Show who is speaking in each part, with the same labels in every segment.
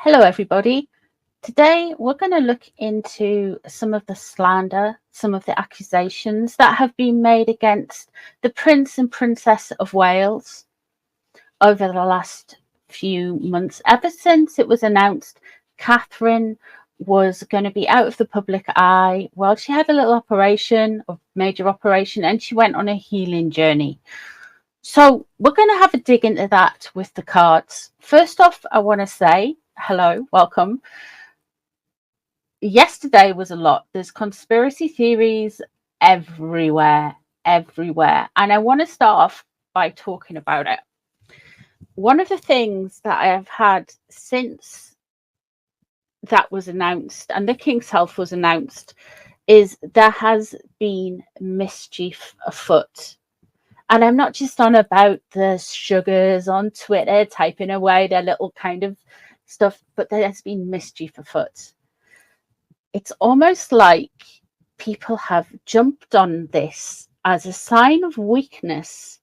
Speaker 1: Hello, everybody. Today, we're going to look into some of the slander, some of the accusations that have been made against the Prince and Princess of Wales over the last few months. Ever since it was announced Catherine was going to be out of the public eye, well, she had a little operation, a major operation, and she went on a healing journey. So we're going to have a dig into that with the cards. First off, I want to say hello, welcome. Yesterday was a lot. There's conspiracy theories everywhere. And I want to start off by talking about it. One of the things that I have had since that was announced and the King's Health was announced is there has been mischief afoot. And I'm not just on about the sugars on Twitter typing away their little kind of stuff, but there has been mischief afoot. It's almost like people have jumped on this as a sign of weakness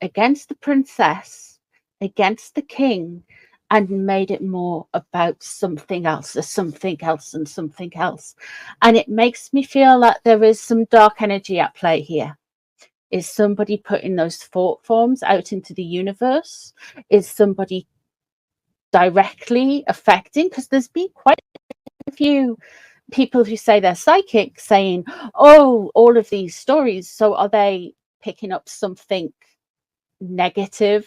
Speaker 1: against the princess, against the king, and made it more about something else, and something else, and something else. And it makes me feel like there is some dark energy at play here. Is somebody putting those thought forms out into the universe? Is somebody directly affecting? Because there's been quite a few people who say they're psychic saying, oh, all of these stories. So are they picking up something negative?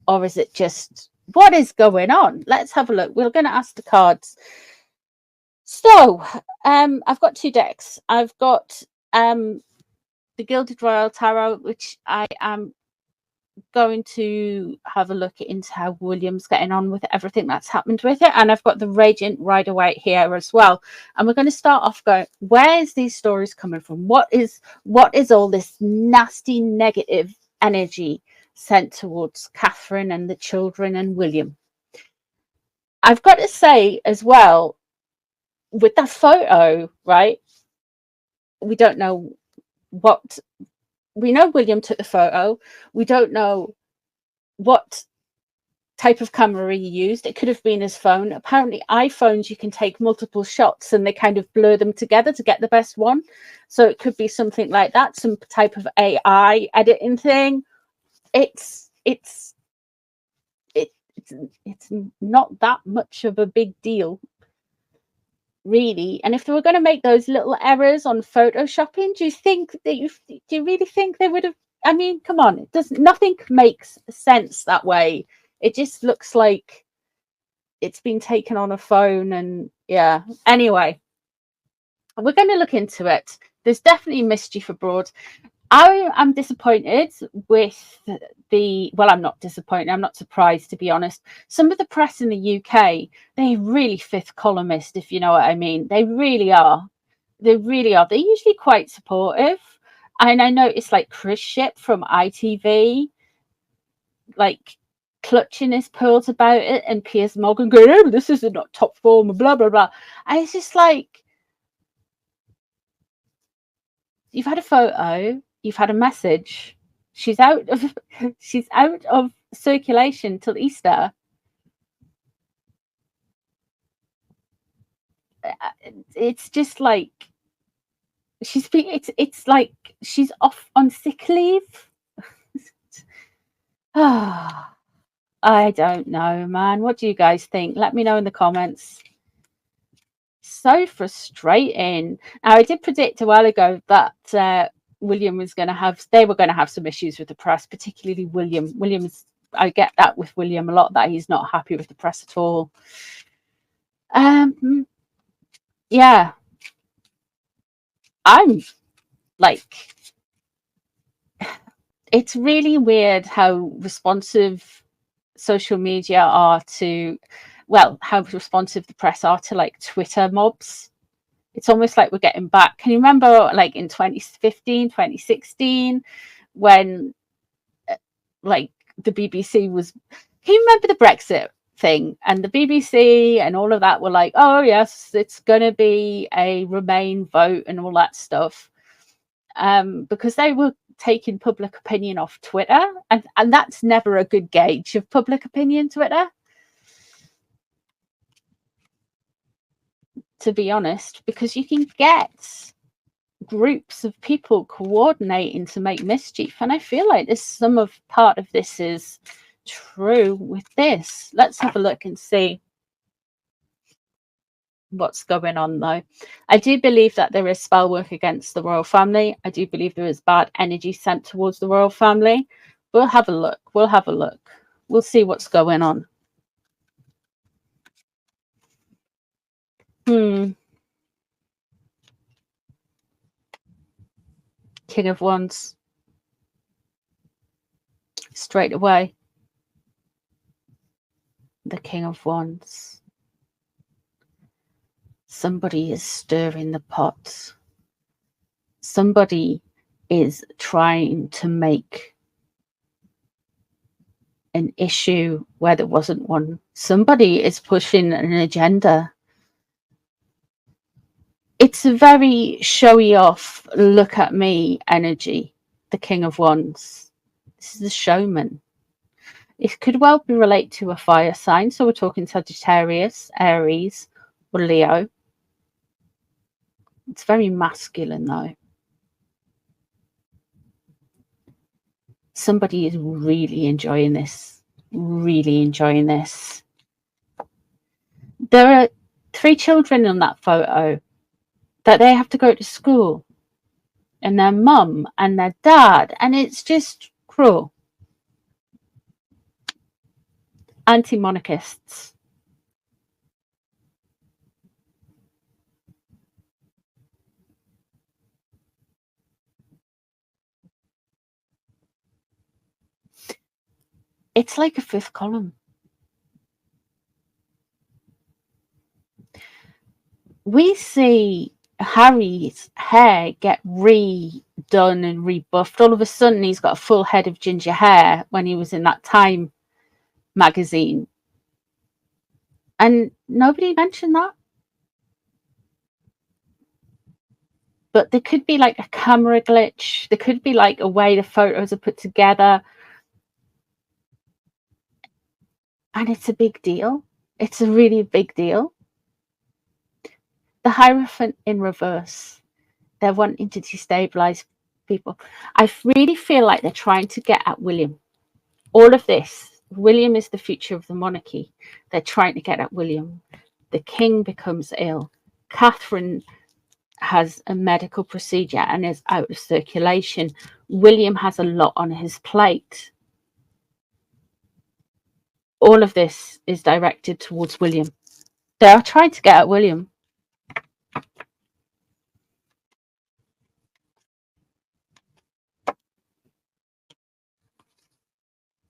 Speaker 1: Or is it just, what is going on? Let's have a look. We're going to ask the cards. So I've got two decks. I've got the Gilded Royal Tarot, which I am going to have a look into how William's getting on with everything that's happened with it. And I've got the Radiant Rider-Waite here as well. And we're going to start off going, where's these stories coming from? What is all this nasty negative energy sent towards Catherine and the children and William? I've got to say as well, with that photo, right? We don't know what, we know William took the photo. We don't know what type of camera he used. It could have been his phone. Apparently iPhones, you can take multiple shots and they kind of blur them together to get the best one. So it could be something like that, some type of AI editing thing. It's not that much of a big deal, really. And if they were going to make those little errors on photoshopping, do you really think they would have? I mean, come on, it doesn't, nothing makes sense that way. It just looks like it's been taken on a phone. And yeah, anyway, we're going to look into it. There's definitely mischief abroad. I am disappointed with I'm not disappointed. I'm not surprised, to be honest. Some of the press in the UK, they're really fifth columnist, if you know what I mean. They really are. They really are. They're usually quite supportive. And I noticed like Chris Ship from ITV, like clutching his pearls about it, and Piers Morgan going, oh, this is not top form, blah, blah, blah. And it's just like, you've had a photo, you've had a message. She's out of circulation till Easter. It's just like it's like she's off on sick leave. I don't know, man. What do you guys think? Let me know in the comments. So frustrating. Now, I did predict a while ago that William was going to have, they were going to have some issues with the press, particularly William. I get that with William a lot, that he's not happy with the press at all. Yeah, I'm like, it's really weird how responsive social media are to, well, how responsive the press are to like Twitter mobs. It's almost like we're getting back. Can you remember like in 2015, 2016, when like the BBC was, can you remember the Brexit thing? And the BBC and all of that were like, oh yes, it's going to be a Remain vote and all that stuff. Because they were taking public opinion off Twitter. And that's never a good gauge of public opinion, Twitter. to be honest, because you can get groups of people coordinating to make mischief, and I feel like this some of part of this is true with this. Let's have a look and see what's going on, though. I do believe that there is spell work against the royal family. I do believe there is bad energy sent towards the royal family. We'll have a look. We'll see what's going on. King of Wands. Straight away. The King of Wands. Somebody is stirring the pot. Somebody is trying to make an issue where there wasn't one. Somebody is pushing an agenda. It's a very showy off, look at me energy, the King of Wands. This is a showman. It could well be related to a fire sign. So we're talking Sagittarius, Aries, or Leo. It's very masculine, though. Somebody is really enjoying this. Really enjoying this. There are 3 children in that photo that they have to go to school. And their mum and their dad. And it's just cruel. Anti-monarchists. It's like a 5th column. We see Harry's hair get redone and rebuffed. All of a sudden, he's got a full head of ginger hair when he was in that Time magazine. And nobody mentioned that. But there could be like a camera glitch. There could be like a way the photos are put together. And it's a big deal. It's a really big deal. The Hierophant in reverse. They're wanting to destabilize people. I really feel like they're trying to get at William. All of this. William is the future of the monarchy. They're trying to get at William. The king becomes ill. Catherine has a medical procedure and is out of circulation. William has a lot on his plate. All of this is directed towards William. They are trying to get at William.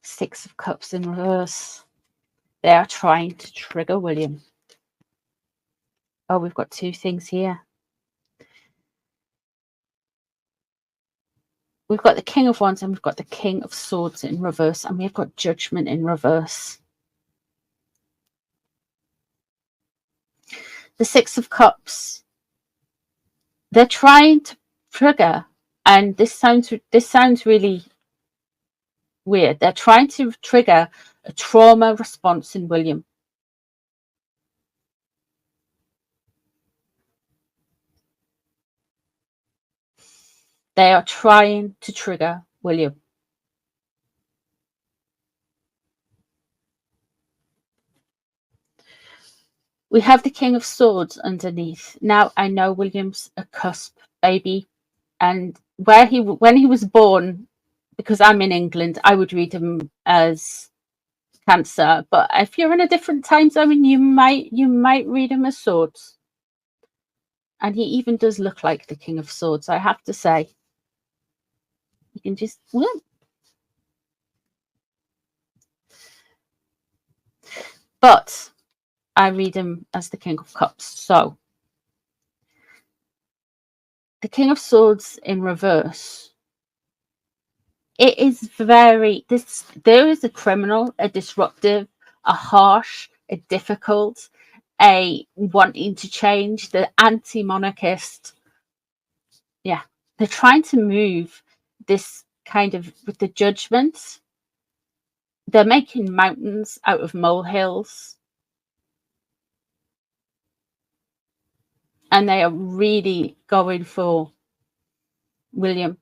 Speaker 1: Six of Cups in reverse. They are trying to trigger William. Oh, we've got 2 things here. We've got the King of Wands and we've got the King of Swords in reverse, and we've got Judgment in reverse. The 6 of Cups. They're trying to trigger, and this sounds really weird. They're trying to trigger a trauma response in William. They are trying to trigger William. We have the King of Swords underneath. Now, I know William's a cusp baby, and when he was born, because I'm in England, I would read him as Cancer. But if you're in a different time zone, you might read him as Swords. And he even does look like the King of Swords, I have to say. You can just... But I read him as the King of Cups. So the King of Swords in reverse. It is very... There is a criminal, a disruptive, a harsh, a difficult, a wanting to change, the anti-monarchist. Yeah, they're trying to move this kind of with the Judgment. They're making mountains out of molehills. and they are really going for William,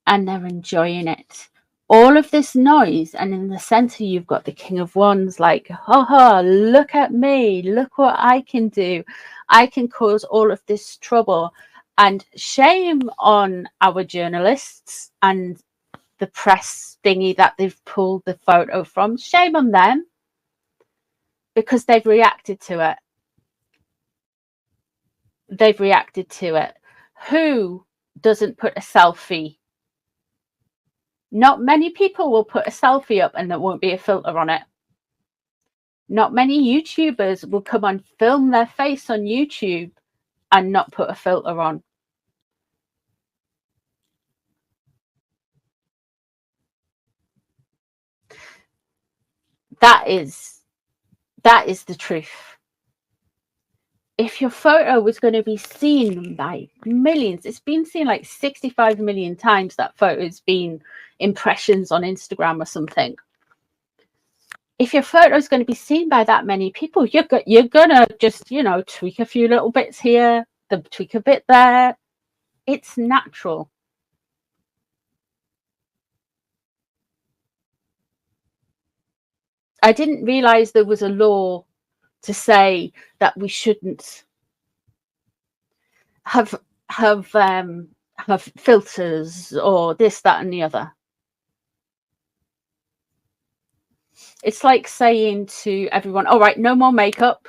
Speaker 1: and they're enjoying it. All of this noise, and in the center you've got the King of Wands, like, haha, look at me, look what I can do. I can cause all of this trouble. And shame on our journalists and the press thingy that they've pulled the photo from. Shame on them, because they've reacted to it. They've reacted to it. Who doesn't put a selfie? Not many people will put a selfie up and there won't be a filter on it. Not many YouTubers will come and film their face on YouTube and not put a filter on. That is the truth. If your photo was going to be seen by millions, it's been seen like 65 million times, that photo's been impressions on Instagram or something. If your photo is going to be seen by that many people, you're going to just, you know, tweak a few little bits here, tweak a bit there. It's natural. I didn't realize there was a law to say that we shouldn't have filters or this, that, and the other. It's like saying to everyone, all right, no more makeup.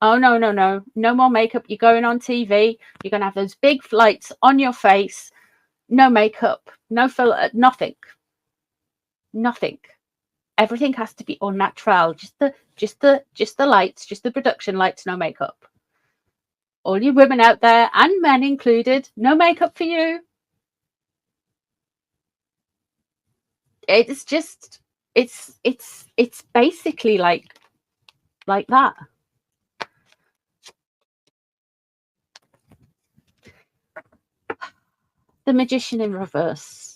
Speaker 1: Oh, no more makeup. You're going on TV. You're going to have those big lights on your face. No makeup, no filter, nothing. Everything has to be all natural. Just the lights, just the production lights, no makeup. All you women out there, and men included, no makeup for you. It's just, it's basically like that. The Magician in reverse.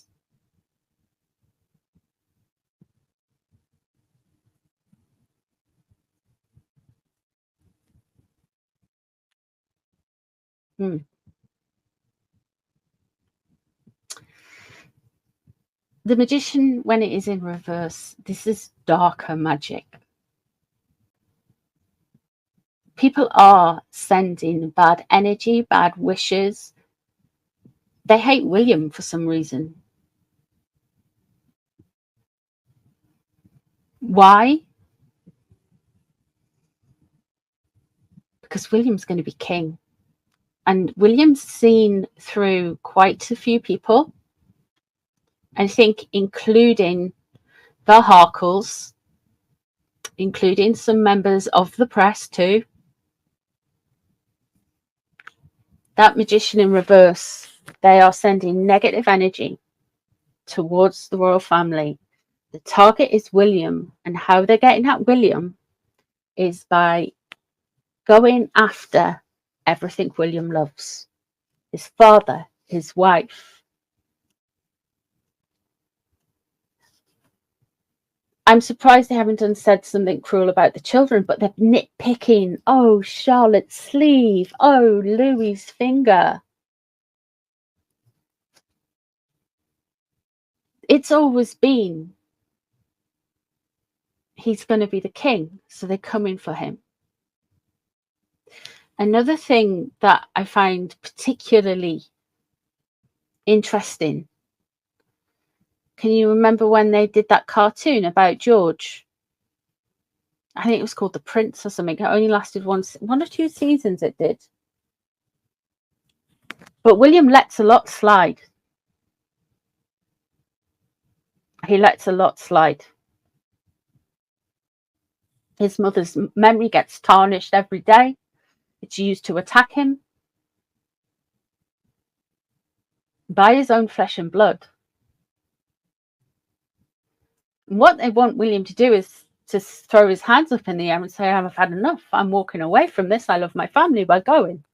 Speaker 1: The Magician, when it is in reverse, this is darker magic. People are sending bad energy, bad wishes. They hate William for some reason. Why? Because William's going to be king. And William's seen through quite a few people. I think including the Harkles, including some members of the press too. That Magician in reverse, they are sending negative energy towards the royal family. The target is William, and how they're getting at William is by going after everything William loves. His father, his wife. I'm surprised they haven't said something cruel about the children, but they're nitpicking. Oh, Charlotte's sleeve. Oh, Louis's finger. It's always been, he's going to be the king, so they're coming for him. Another thing that I find particularly interesting, can you remember when they did that cartoon about George? I think it was called The Prince or something. It only lasted one or two seasons, it did. But William lets a lot slide. He lets a lot slide. His mother's memory gets tarnished every day. It's used to attack him by his own flesh and blood. And what they want William to do is to throw his hands up in the air and say, I've had enough. I'm walking away from this. I love my family by going.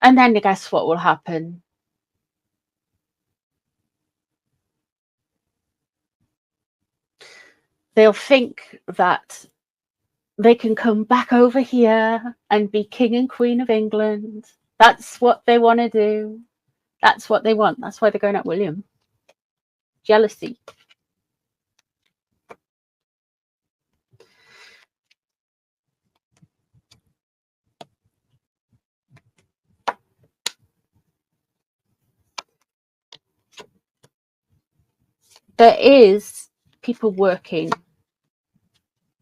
Speaker 1: And then guess what will happen? They'll think that they can come back over here and be king and queen of England. That's what they want to do. That's what they want. That's why they're going at William. Jealousy. There is people working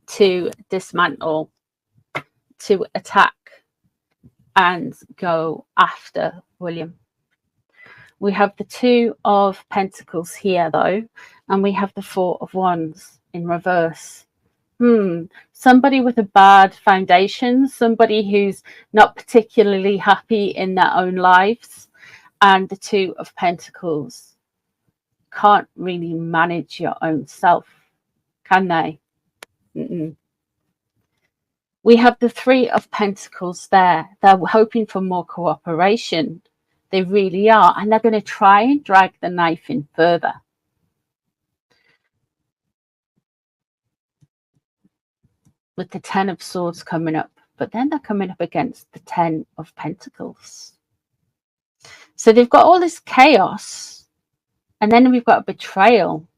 Speaker 1: to dismantle, to attack and go after William. We have the Two of Pentacles here though, and we have the Four of Wands in reverse. Somebody with a bad foundation, somebody who's not particularly happy in their own lives, and the Two of Pentacles can't really manage your own self, can they? We have the Three of Pentacles there. They're hoping for more cooperation. They really are. And they're going to try and drag the knife in further. With the Ten of Swords coming up. But then they're coming up against the Ten of Pentacles. So they've got all this chaos. And then we've got a betrayal.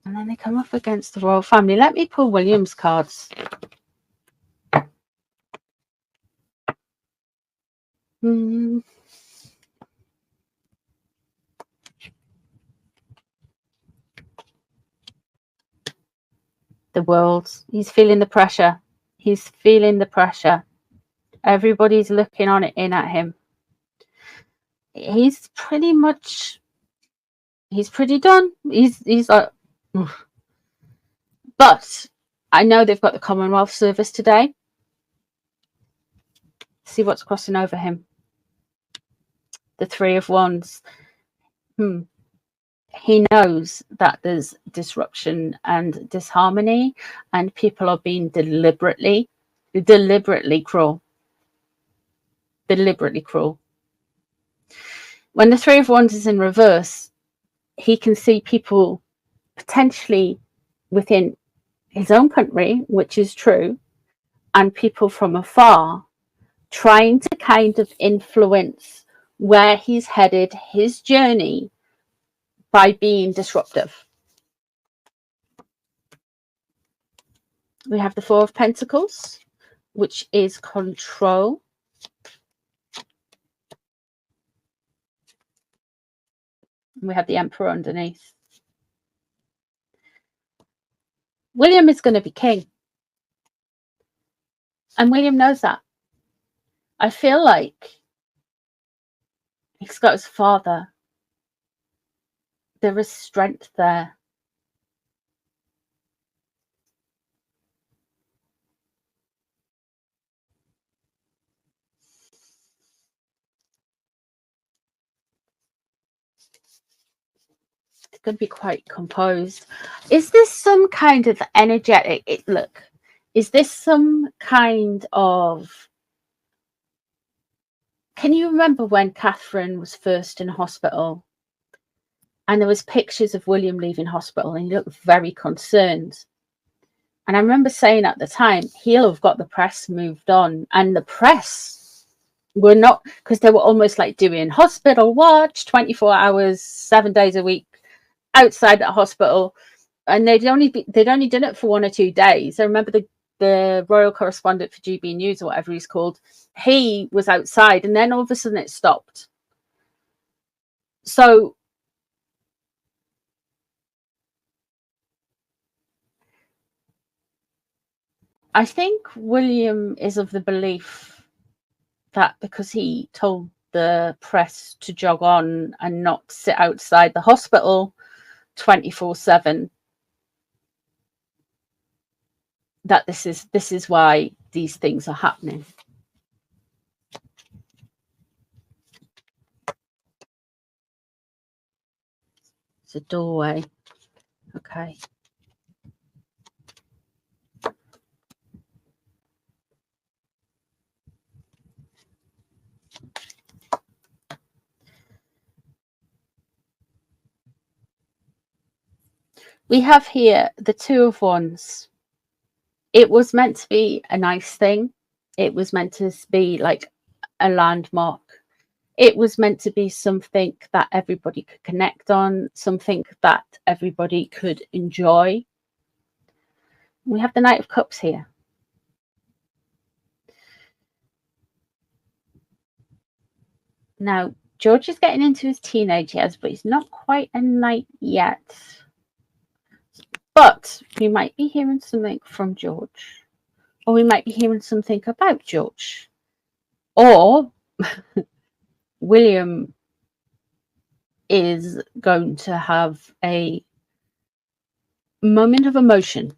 Speaker 1: And then they come up against the royal family. Let me pull William's cards. The World. He's feeling the pressure. He's feeling the pressure. Everybody's looking on it in at him. He's pretty done. He's like, but I know they've got the Commonwealth service today. See what's crossing over him. The Three of Wands. He knows that there's disruption and disharmony, and people are being deliberately cruel. Deliberately cruel. When the Three of Wands is in reverse, he can see people potentially within his own country, which is true, and people from afar trying to kind of influence where he's headed, his journey, by being disruptive. We have the Four of Pentacles, which is control. We have the Emperor underneath. William is going to be king. And William knows that. I feel like he's got his father. There is strength there. It's going to be quite composed. Is this some kind of energetic look? Is this some kind of... Can you remember when Catherine was first in hospital and there was pictures of William leaving hospital and he looked very concerned? And I remember saying at the time, he'll have got the press moved on. And the press were not, because they were almost like doing hospital watch, 24 hours, 7 days a week outside that hospital. And they'd only done it for 1 or 2 days. I remember the royal correspondent for GB News or whatever he's called, he was outside and then all of a sudden it stopped. So I think William is of the belief that because he told the press to jog on and not sit outside the hospital 24/7, that this is why these things are happening. It's a doorway. Okay. We have here the Two of Wands. It was meant to be a nice thing. It was meant to be like a landmark. It was meant to be something that everybody could connect on, something that everybody could enjoy. We have the Knight of Cups here. Now, George is getting into his teenage years, but he's not quite a knight yet. But we might be hearing something from George, or we might be hearing something about George, or William is going to have a moment of emotion.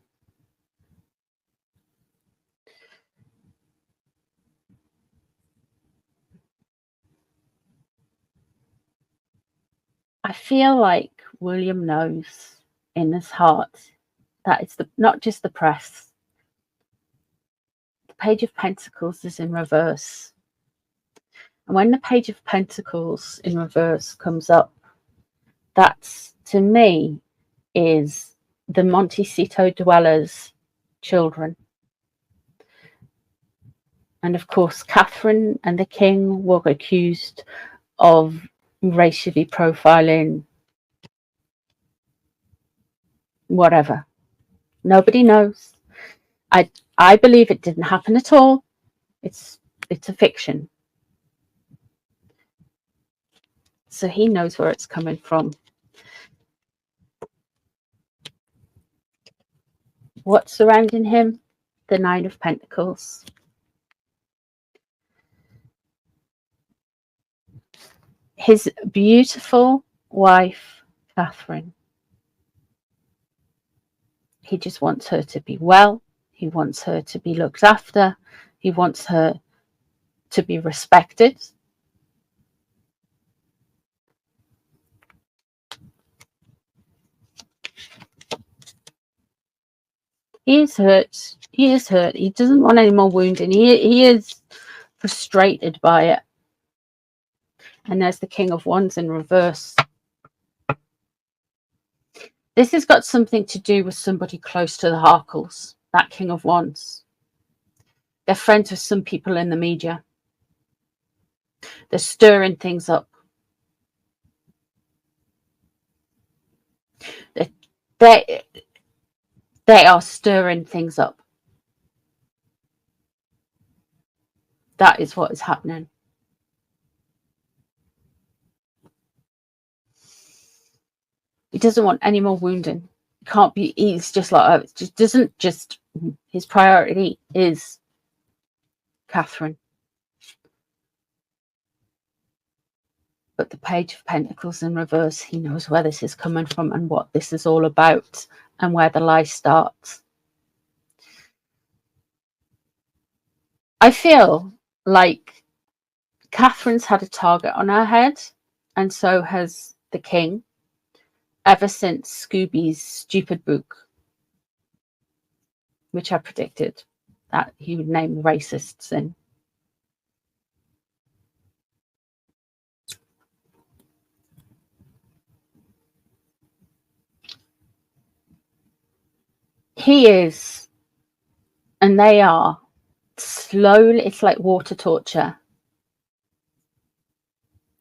Speaker 1: I feel like William knows in his heart that it's not just the press. The Page of Pentacles is in reverse. And when the Page of Pentacles in reverse comes up, that's, to me, is the Montecito dwellers' children. And of course, Catherine and the king were accused of racially profiling, whatever. Nobody knows. I believe it didn't happen at all. It's a fiction. So he knows where it's coming from. What's surrounding him? The Nine of Pentacles. His beautiful wife, Catherine. He just wants her to be well. He wants her to be looked after. He wants her to be respected. He is hurt. He is hurt. He doesn't want any more wounding. He is frustrated by it. And there's the King of Wands in reverse. This has got something to do with somebody close to the Harkles, that King of Wands. They're friends with some people in the media. They're stirring things up. They are stirring things up. That is what is happening. He doesn't want any more wounding. Can't be. He's just like, oh, it just doesn't just. His priority is Catherine. But the Page of Pentacles in reverse, he knows where this is coming from and what this is all about and where the lie starts. I feel like Catherine's had a target on her head, and so has the king, ever since Scooby's stupid book, which I predicted that he would name racists in. He is, and they are, slowly, it's like water torture.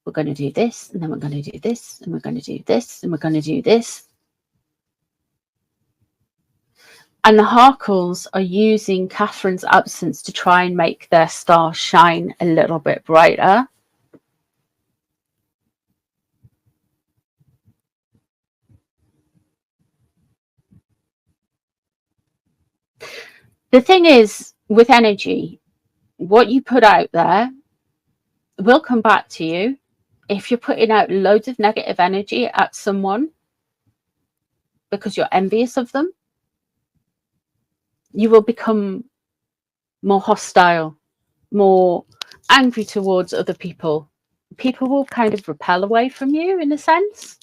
Speaker 1: We're going to do this, and then we're going to do this, and we're going to do this, and we're going to do this. And the Harkles are using Catherine's absence to try and make their star shine a little bit brighter. The thing is, with energy, what you put out there will come back to you. If you're putting out loads of negative energy at someone because you're envious of them, you will become more hostile, more angry towards other people. People will kind of repel away from you in a sense.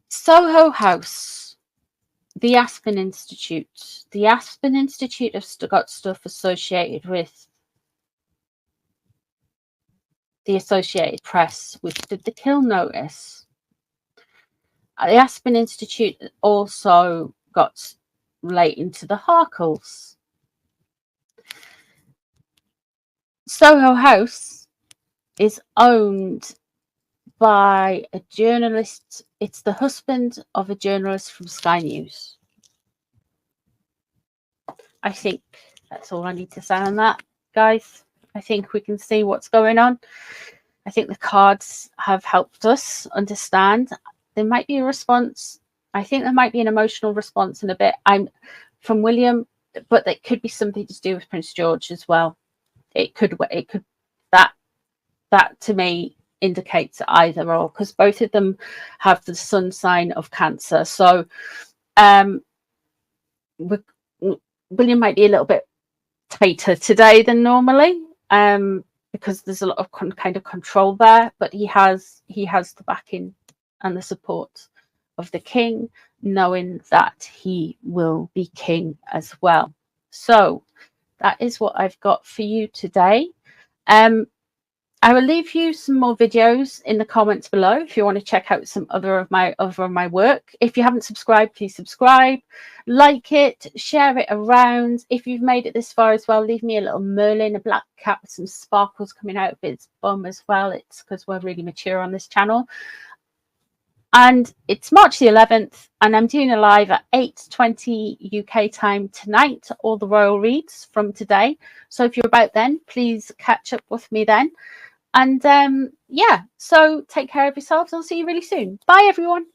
Speaker 1: Soho House, the Aspen Institute. The Aspen Institute have got stuff associated with the Associated Press, which did the kill notice. The Aspen Institute also got relating to the Harkles. Soho House is owned by a journalist. It's the husband of a journalist from Sky News. I think that's all I need to say on that, guys. I think we can see what's going on. I think the cards have helped us understand. There might be a response. I think there might be an emotional response in a bit. I'm from William, but it could be something to do with Prince George as well. It could that to me indicates either or, because both of them have the sun sign of Cancer. So William might be a little bit tighter today than normally, because there's a lot of kind of control there, but he has the backing and the support of the king, knowing that he will be king as well. So that is what I've got for you today. I will leave you some more videos in the comments below if you want to check out some other of my work. If you haven't subscribed, please subscribe, like it, share it around. If you've made it this far as well, leave me a little Merlin, a black cat with some sparkles coming out of its bum as well. It's because we're really mature on this channel. And it's March the 11th, and I'm doing a live at 8:20 UK time tonight, all the royal reads from today. So if you're about then, please catch up with me then. And yeah, so take care of yourselves. I'll see you really soon. Bye, everyone.